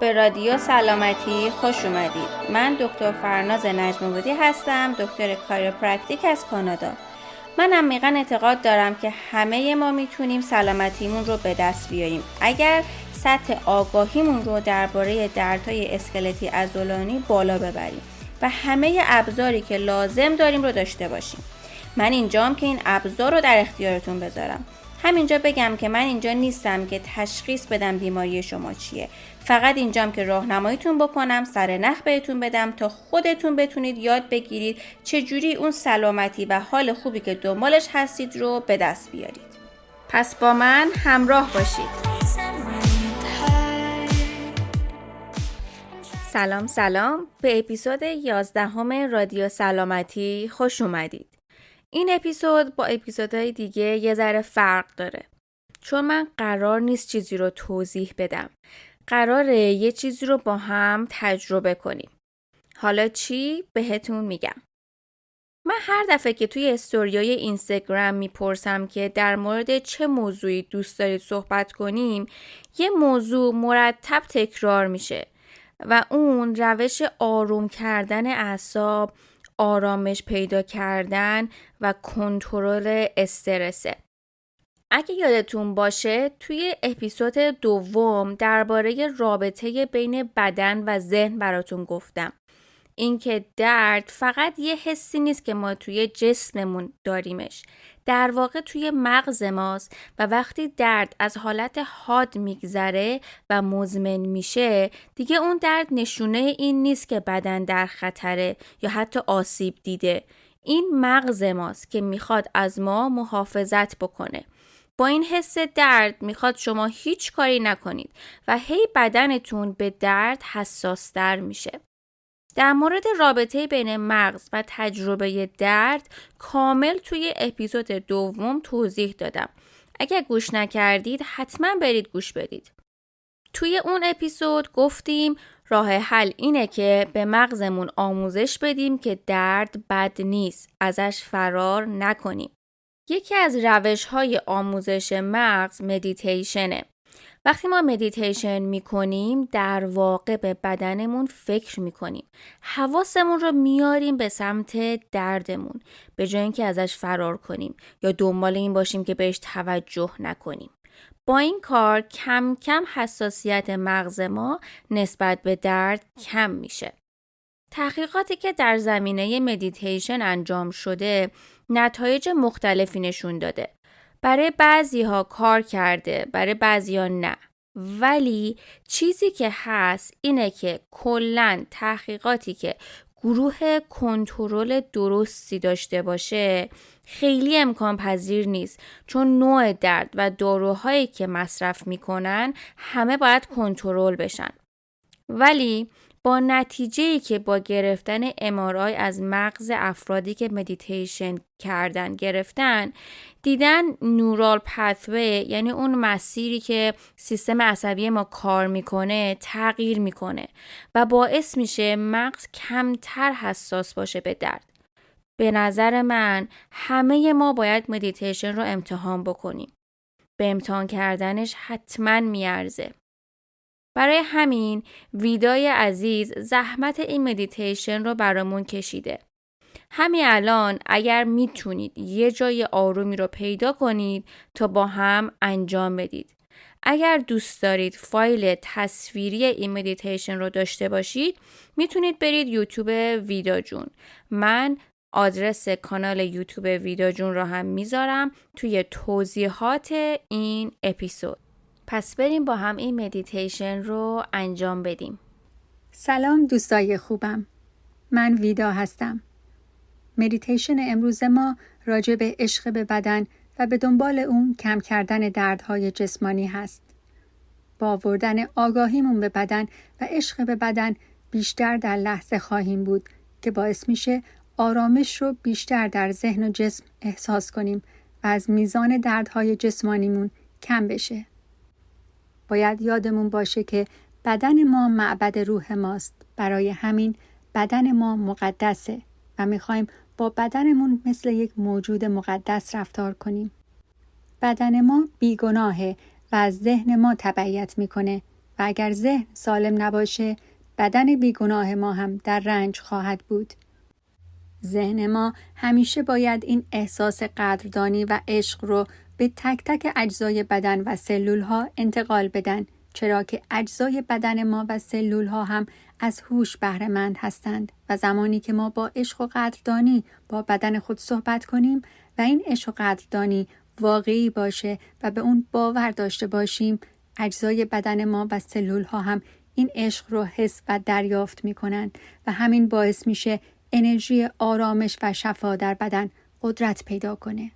به رادیو سلامتی خوش اومدید. من دکتر فرناز نجم‌آبادی هستم، دکتر کایروپرکتیک از کانادا. من عمیقاً اعتقاد دارم که همه ما میتونیم سلامتیمون رو به دست بیاریم اگر سطح آگاهیمون رو درباره دردهای اسکلتی عضلانی بالا ببریم و همه ابزاری که لازم داریم رو داشته باشیم. من اینجام که این ابزار رو در اختیارتون بذارم. همینجا بگم که من اینجا نیستم که تشخیص بدم بیماری شما چیه. فقط اینجام که راهنماییتون بکنم، سر نخ بهتون بدم تا خودتون بتونید یاد بگیرید چجوری اون سلامتی و حال خوبی که دنبالش هستید رو به دست بیارید. پس با من همراه باشید. سلام به اپیزود 11 رادیو سلامتی خوش اومدید. این اپیزود با اپیزودهای دیگه یه ذره فرق داره. چون من قرار نیست چیزی رو توضیح بدم. قراره یه چیزی رو با هم تجربه کنیم. حالا چی؟ بهتون میگم. من هر دفعه که توی استوریای اینستاگرام میپرسم که در مورد چه موضوعی دوست دارید صحبت کنیم، یه موضوع مرتب تکرار میشه و اون روش آروم کردن اعصاب، آرامش پیدا کردن و کنترل استرسه. اگه یادتون باشه توی اپیزود 2 درباره رابطه بین بدن و ذهن براتون گفتم. اینکه درد فقط یه حسی نیست که ما توی جسممون داریمش. در واقع توی مغز ماست و وقتی درد از حالت حاد میگذره و مزمن میشه، دیگه اون درد نشونه این نیست که بدن در خطره یا حتی آسیب دیده. این مغز ماست که میخواد از ما محافظت بکنه. با این حس درد میخواد شما هیچ کاری نکنید و هی بدنتون به درد حساستر میشه. در مورد رابطه بین مغز و تجربه درد کامل توی اپیزود 2 توضیح دادم. اگر گوش نکردید حتما برید گوش بدید. توی اون اپیزود گفتیم راه حل اینه که به مغزمون آموزش بدیم که درد بد نیست، ازش فرار نکنیم. یکی از روش‌های آموزش مغز مدیتیشنه. وقتی ما مدیتیشن میکنیم در واقع به بدنمون فکر میکنیم. حواسمون رو میاریم به سمت دردمون به جای اینکه ازش فرار کنیم یا دنبال این باشیم که بهش توجه نکنیم. با این کار کم کم حساسیت مغز ما نسبت به درد کم میشه. تحقیقاتی که در زمینه مدیتیشن انجام شده نتایج مختلفی نشون داده. برای بعضی‌ها کار کرده، برای بعضی‌ها نه. ولی چیزی که هست اینه که کلاً تحقیقاتی که گروه کنترل درستی داشته باشه خیلی امکان پذیر نیست، چون نوع درد و داروهایی که مصرف میکنن همه باید کنترل بشن. ولی با نتیجه‌ای که با گرفتن MRI از مغز افرادی که مدیتیشن گرفتن دیدن نورال پثوی، یعنی اون مسیری که سیستم عصبی ما کار میکنه تغییر میکنه و باعث میشه مغز کمتر حساس باشه به درد. به نظر من همه ما باید مدیتیشن رو امتحان بکنیم. به امتحان کردنش حتما میارزه. برای همین ویدای عزیز زحمت این مدیتیشن رو برامون کشیده. همین الان اگر میتونید یه جای آرومی رو پیدا کنید تا با هم انجام بدید. اگر دوست دارید فایل تصویری این مدیتیشن رو داشته باشید میتونید برید یوتیوب ویدا جون. من آدرس کانال یوتیوب ویدا جون رو هم میذارم توی توضیحات این اپیزود. پس بریم با هم این مدیتیشن رو انجام بدیم. سلام دوستای خوبم. من ویدا هستم. مدیتیشن امروز ما راجع به عشق به بدن و به دنبال اون کم کردن دردهای جسمانی هست. با آوردن آگاهیمون به بدن و عشق به بدن بیشتر در لحظه خواهیم بود که باعث میشه آرامش رو بیشتر در ذهن و جسم احساس کنیم و از میزان دردهای جسمانیمون کم بشه. باید یادمون باشه که بدن ما معبد روح ماست. برای همین بدن ما مقدسه و میخوایم با بدنمون مثل یک موجود مقدس رفتار کنیم. بدن ما بیگناهه و از ذهن ما تبعیت میکنه و اگر ذهن سالم نباشه بدن بیگناه ما هم در رنج خواهد بود. ذهن ما همیشه باید این احساس قدردانی و عشق رو به تک تک اجزای بدن و سلول ها انتقال بدن، چرا که اجزای بدن ما و سلول ها هم از هوش بهره مند هستند و زمانی که ما با عشق و قدردانی با بدن خود صحبت کنیم و این عشق و قدردانی واقعی باشه و به اون باور داشته باشیم، اجزای بدن ما و سلول ها هم این عشق رو حس و دریافت می کنند و همین باعث میشه انرژی آرامش و شفا در بدن قدرت پیدا کنه.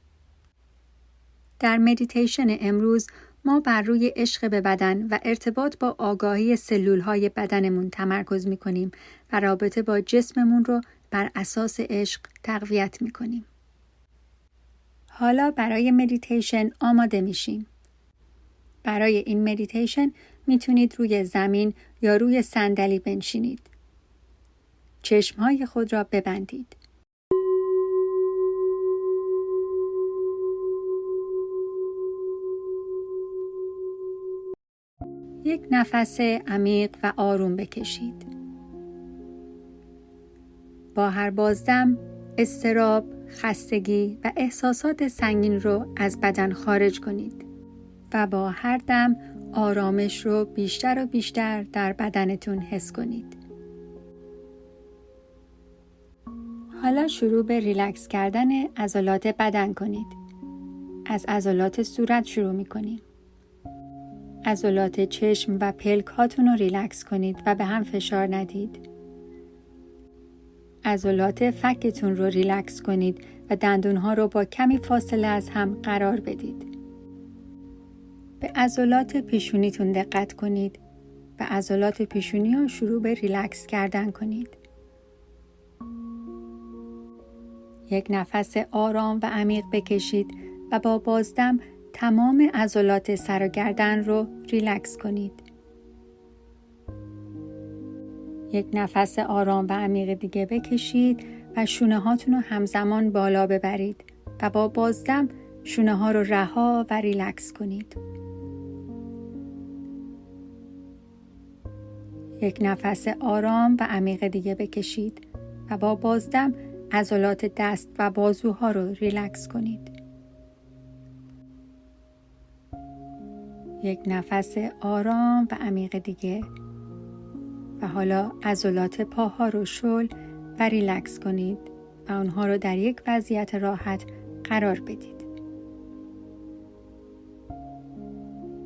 در مدیتیشن امروز ما بر روی عشق به بدن و ارتباط با آگاهی سلول های بدنمون تمرکز می کنیم و رابطه با جسممون رو بر اساس عشق تقویت می کنیم. حالا برای مدیتیشن آماده میشیم. برای این مدیتیشن میتونید روی زمین یا روی صندلی بنشینید. چشمهای خود را ببندید. یک نفس عمیق و آروم بکشید. با هر بازدم اضطراب، خستگی و احساسات سنگین رو از بدن خارج کنید و با هر دم آرامش رو بیشتر و بیشتر در بدنتون حس کنید. حالا شروع به ریلکس کردن عضلات بدن کنید. از عضلات صورت شروع می کنیم. عضلات چشم و پلک هاتون رو ریلکس کنید و به هم فشار ندید. عضلات فکتون رو ریلکس کنید و دندونها رو با کمی فاصله از هم قرار بدید. به عضلات پیشونیتون دقت کنید. به عضلات پیشونی ها شروع به ریلکس کردن کنید. یک نفس آرام و عمیق بکشید و با بازدم تمام عضلات سر و گردن رو ریلکس کنید. یک نفس آرام و عمیق دیگه بکشید و شونه هاتون رو همزمان بالا ببرید و با بازدم شونه ها رو رها و ریلکس کنید. یک نفس آرام و عمیق دیگه بکشید و با بازدم عضلات دست و بازوها رو ریلکس کنید. یک نفس آرام و عمیق دیگه و حالا عضلات پاها رو شل و ریلکس کنید و اونها رو در یک وضعیت راحت قرار بدید.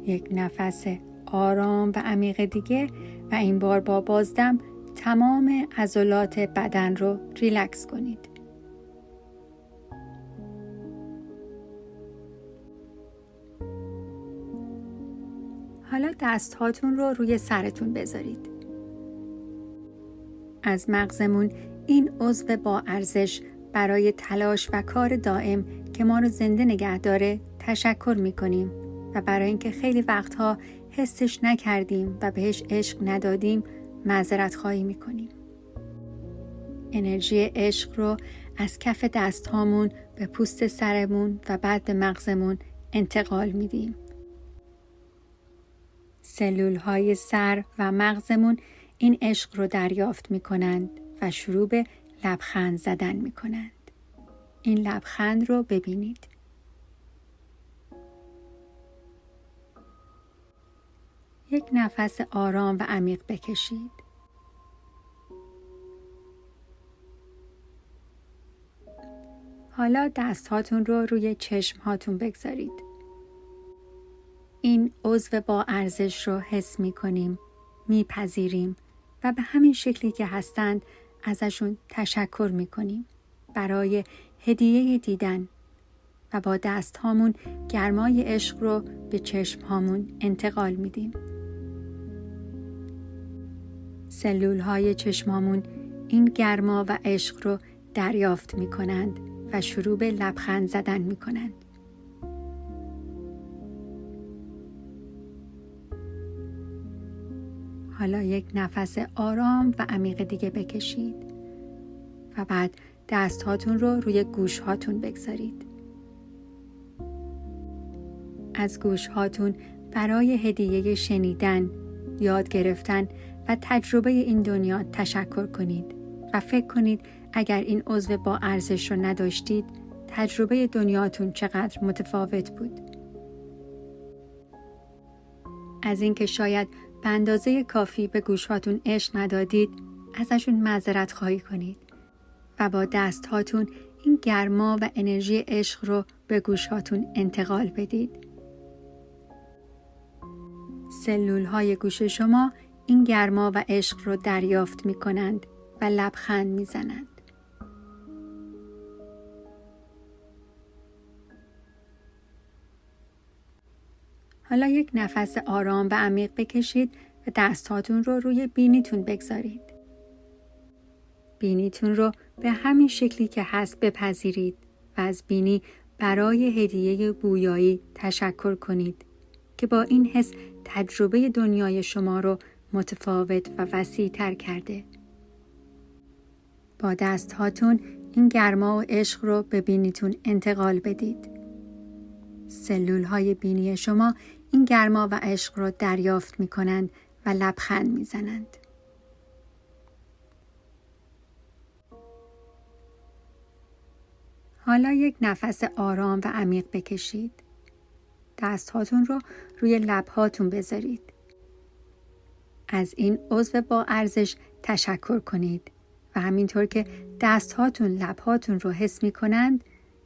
یک نفس آرام و عمیق دیگه و این بار با بازدم تمام عضلات بدن رو ریلکس کنید. حالا دست هاتون رو روی سرتون بذارید. از مغزمون این عضو با ارزش برای تلاش و کار دائم که ما رو زنده نگه داره تشکر میکنیم و برای اینکه خیلی وقتها حسش نکردیم و بهش عشق ندادیم معذرت خواهی میکنیم. انرژی عشق رو از کف دست هامون به پوست سرمون و بعد به مغزمون انتقال میدیم. سلول های سر و مغزمون این عشق رو دریافت میکنند و شروع به لبخند زدن میکنند. این لبخند رو ببینید. یک نفس آرام و عمیق بکشید. حالا دست هاتون رو روی چشم هاتون بگذارید. این عضو با ارزش رو حس می کنیم، می پذیریم و به همین شکلی که هستند ازشون تشکر می کنیم برای هدیه دیدن و با دست هامون گرمای عشق رو به چشم هامون انتقال می دیم. سلول های چشمامون این گرما و عشق رو دریافت می کنند و شروع به لبخند زدن می کنند. حالا یک نفس آرام و عمیق دیگه بکشید و بعد دست هاتون رو روی گوش هاتون بگذارید. از گوش هاتون برای هدیه شنیدن، یاد گرفتن و تجربه این دنیا تشکر کنید و فکر کنید اگر این عضو با ارزش رو نداشتید، تجربه دنیاتون چقدر متفاوت بود. از اینکه شاید به اندازه کافی به گوشهاتون عشق ندادید، ازشون معذرت خواهی کنید و با دستهاتون این گرما و انرژی عشق رو به گوشهاتون انتقال بدید. سلول‌های گوش شما این گرما و عشق رو دریافت می‌کنند و لبخند می‌زنند. حالا یک نفس آرام و عمیق بکشید و دستهاتون رو روی بینیتون بگذارید. بینیتون رو به همین شکلی که هست بپذیرید و از بینی برای هدیه بویایی تشکر کنید که با این حس تجربه دنیای شما رو متفاوت و وسیع تر کرده. با دستهاتون این گرما و عشق رو به بینیتون انتقال بدید. سلول‌های بینی شما این گرما و عشق رو دریافت می‌کنند و لبخند می‌زنند. حالا یک نفس آرام و عمیق بکشید. دستهاتون رو روی لب‌هاتون بذارید. از این عضو با ارزش تشکر کنید و همینطور که دستهاتون لب‌هاتون رو حس می‌کنند،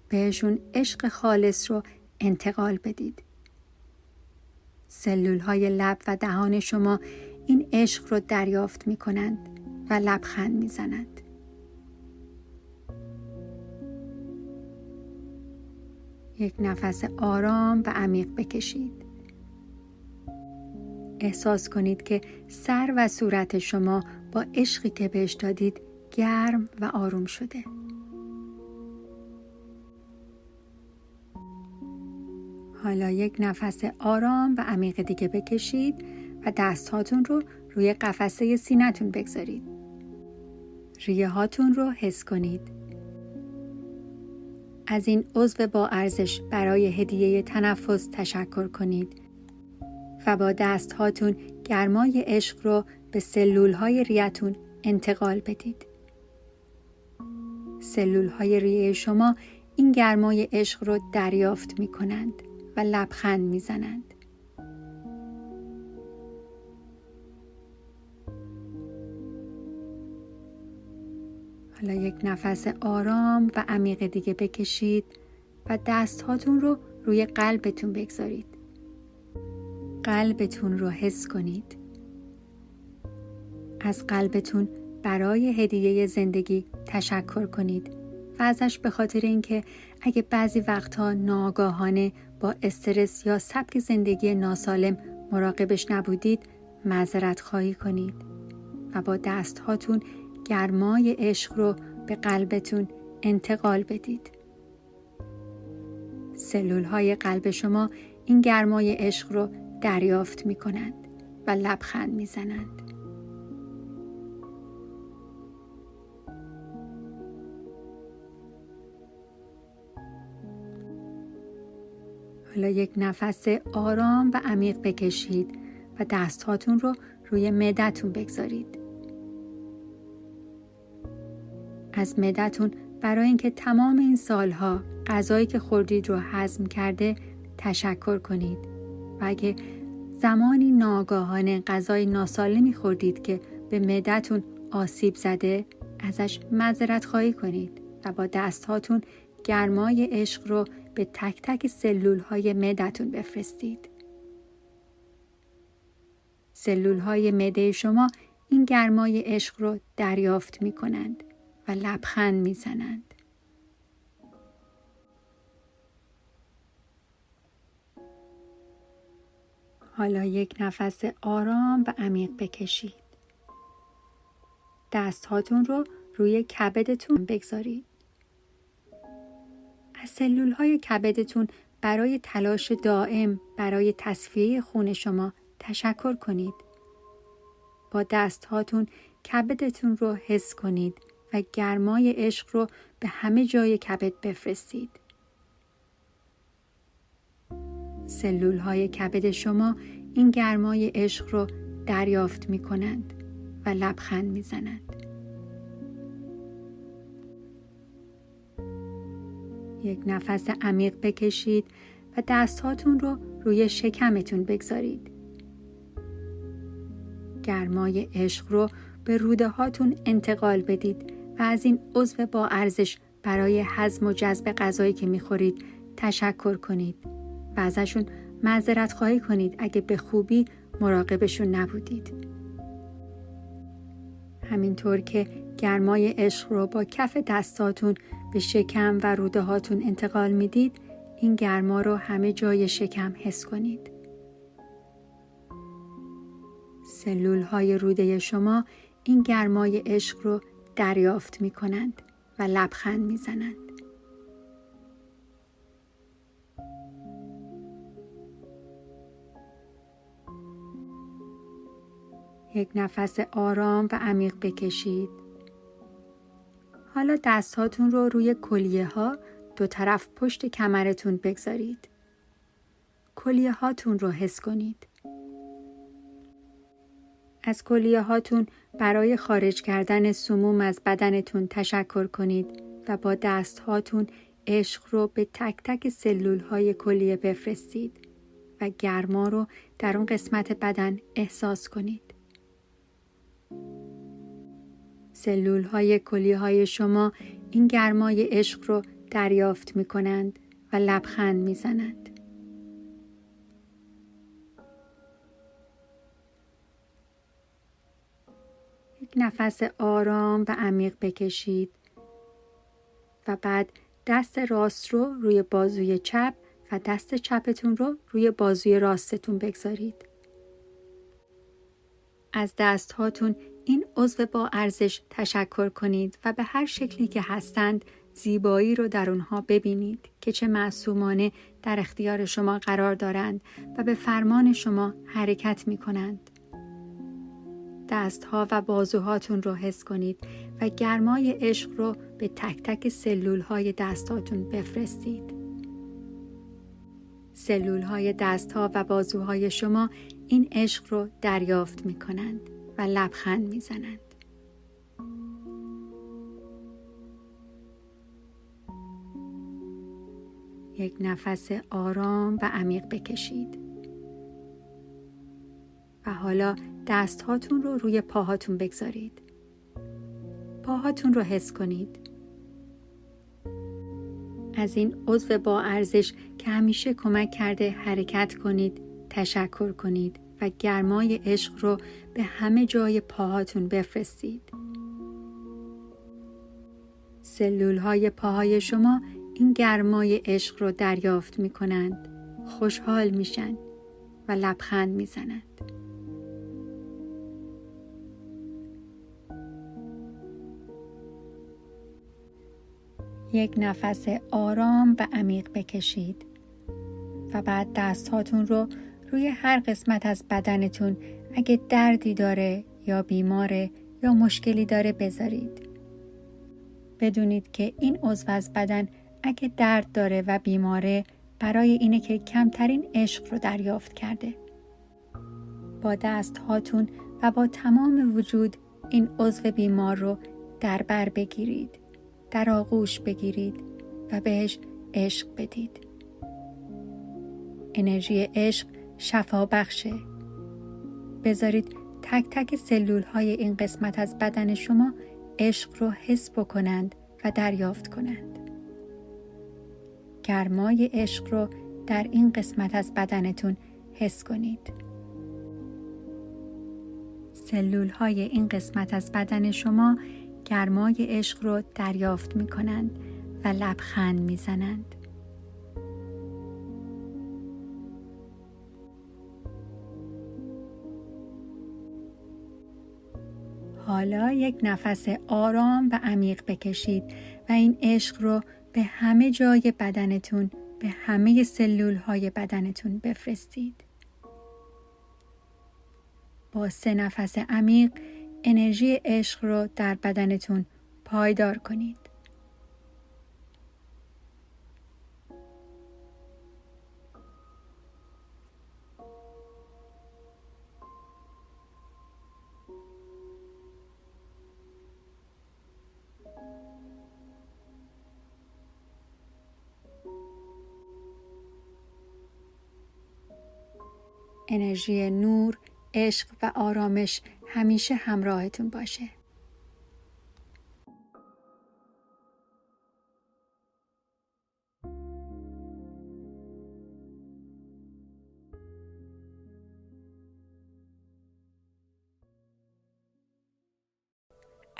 بهشون عشق خالص رو انتقال بدید. سلول‌های لب و دهان شما این عشق رو دریافت می‌کنند و لبخند می‌زنند. یک نفس آرام و عمیق بکشید. احساس کنید که سر و صورت شما با عشقی که بهش دادید گرم و آروم شده. حالا یک نفس آرام و عمیق دیگه بکشید و دستهاتون رو روی قفسه سینه‌تون بگذارید. ریه هاتون رو حس کنید. از این عضو با ارزش برای هدیه تنفس تشکر کنید و با دستهاتون گرمای عشق رو به سلول‌های ریه‌تون انتقال بدید. سلول‌های ریه شما این گرمای عشق رو دریافت می‌کنند و لبخند می‌زنند. حالا یک نفس آرام و عمیق دیگه بکشید و دستهاتون رو روی قلبتون بگذارید. قلبتون رو حس کنید. از قلبتون برای هدیه زندگی تشکر کنید و ازش به خاطر اینکه اگه بعضی وقتها ناگاهانه با استرس یا سبک زندگی ناسالم مراقبش نبودید، معذرت خواهی کنید و با دستهاتون گرمای عشق رو به قلبتون انتقال بدید. سلول‌های قلب شما این گرمای عشق رو دریافت می‌کنند و لبخند می‌زنند. حالا یک نفس آرام و عمیق بکشید و دستهاتون رو روی معده‌تون بگذارید. از معده‌تون برای اینکه تمام این سالها غذایی که خوردید رو هضم کرده تشکر کنید و اگه زمانی ناگاهانه غذای ناسالمی خوردید که به معده‌تون آسیب زده، ازش معذرت خواهی کنید و با دستهاتون گرمای عشق رو به تک تک سلول‌های معده‌تون بفرستید. سلول‌های معده شما این گرمای عشق رو دریافت می‌کنند و لبخند می‌زنند. حالا یک نفس آرام و عمیق بکشید. دستهاتون رو روی کبدتون بگذارید. از سلول‌های کبدتون برای تلاش دائم برای تصفیه خون شما تشکر کنید. با دستهاتون کبدتون رو حس کنید و گرمای عشق رو به همه جای کبد بفرستید. سلول‌های کبد شما این گرمای عشق رو دریافت می کنند و لبخند می زنند. یک نفس عمیق بکشید و دستهاتون رو روی شکمتون بگذارید. گرمای عشق رو به روده هاتون انتقال بدید و از این عضو با ارزش برای هضم و جذب غذایی که میخورید تشکر کنید و ازشون معذرت خواهی کنید اگه به خوبی مراقبشون نبودید. همینطور که گرمای عشق رو با کف دستاتون به شکم و روده هاتون انتقال میدید، این گرما رو همه جای شکم حس کنید. سلول های روده شما این گرمای عشق رو دریافت می کنند و لبخند می زنند. یک نفس آرام و عمیق بکشید. حالا دستهاتون رو روی کلیه ها دو طرف پشت کمرتون بگذارید. کلیه هاتون رو حس کنید. از کلیه هاتون برای خارج کردن سموم از بدنتون تشکر کنید و با دست هاتون عشق رو به تک تک سلول های کلیه بفرستید و گرما رو در اون قسمت بدن احساس کنید. سلول های کلیه های شما این گرمای عشق رو دریافت می کنند و لبخند می زنند. یک نفس آرام و عمیق بکشید و بعد دست راست رو روی بازوی چپ و دست چپتون رو روی بازوی راستتون بگذارید. از دست هاتون این عضو با ارزش تشکر کنید و به هر شکلی که هستند زیبایی رو در اونها ببینید که چه معصومانه در اختیار شما قرار دارند و به فرمان شما حرکت می کنند. دستها و بازوهاتون رو حس کنید و گرمای عشق رو به تک تک سلول های دستاتون بفرستید. سلول های دستها و بازوهای شما این عشق رو دریافت می کنند و لبخند می زنند. یک نفس آرام و عمیق بکشید. و حالا دستهاتون رو روی پاهاتون بگذارید. پاهاتون رو حس کنید. از این عضو با ارزش که همیشه کمک کرده حرکت کنید، تشکر کنید و گرمای عشق رو به همه جای پاهاتون بفرستید. سلول های پاهای شما این گرمای عشق رو دریافت می کنند، خوشحال میشن و لبخند می زنند. یک نفس آرام و عمیق بکشید و بعد دستهاتون رو روی هر قسمت از بدنتون اگه دردی داره یا بیماره یا مشکلی داره بذارید. بدونید که این عضو از بدن اگه درد داره و بیماره برای اینه که کمترین عشق رو دریافت کرده. با دستهاتون و با تمام وجود این عضو بیمار رو در بر بگیرید. در آغوش بگیرید و بهش عشق بدید. انرژی عشق شفا بخشه. بذارید تک تک سلول های این قسمت از بدن شما عشق رو حس بکنند و دریافت کنند. گرمای عشق رو در این قسمت از بدنتون حس کنید. سلول های این قسمت از بدن شما گرمای عشق رو دریافت می کنند و لبخند می زنند. حالا یک نفس آرام و عمیق بکشید و این عشق رو به همه جای بدنتون، به همه سلول های بدنتون بفرستید. با 3 نفس عمیق انرژی عشق رو در بدنتون پایدار کنید. انرژی نور، عشق و آرامش همیشه همراهتون باشه.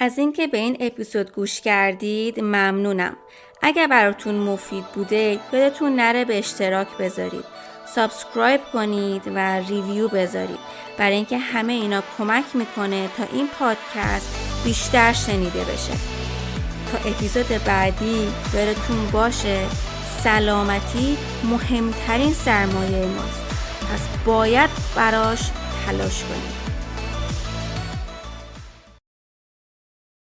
از اینکه به این اپیزود گوش کردید ممنونم. اگر براتون مفید بوده یادتون نره به اشتراک بذارید، سابسکرایب کنید و ریویو بذارید، برای اینکه همه اینا کمک میکنه تا این پادکست بیشتر شنیده بشه. تا اپیزود بعدی یادتون باشه سلامتی مهمترین سرمایه ماست، پس باید براش تلاش کنید.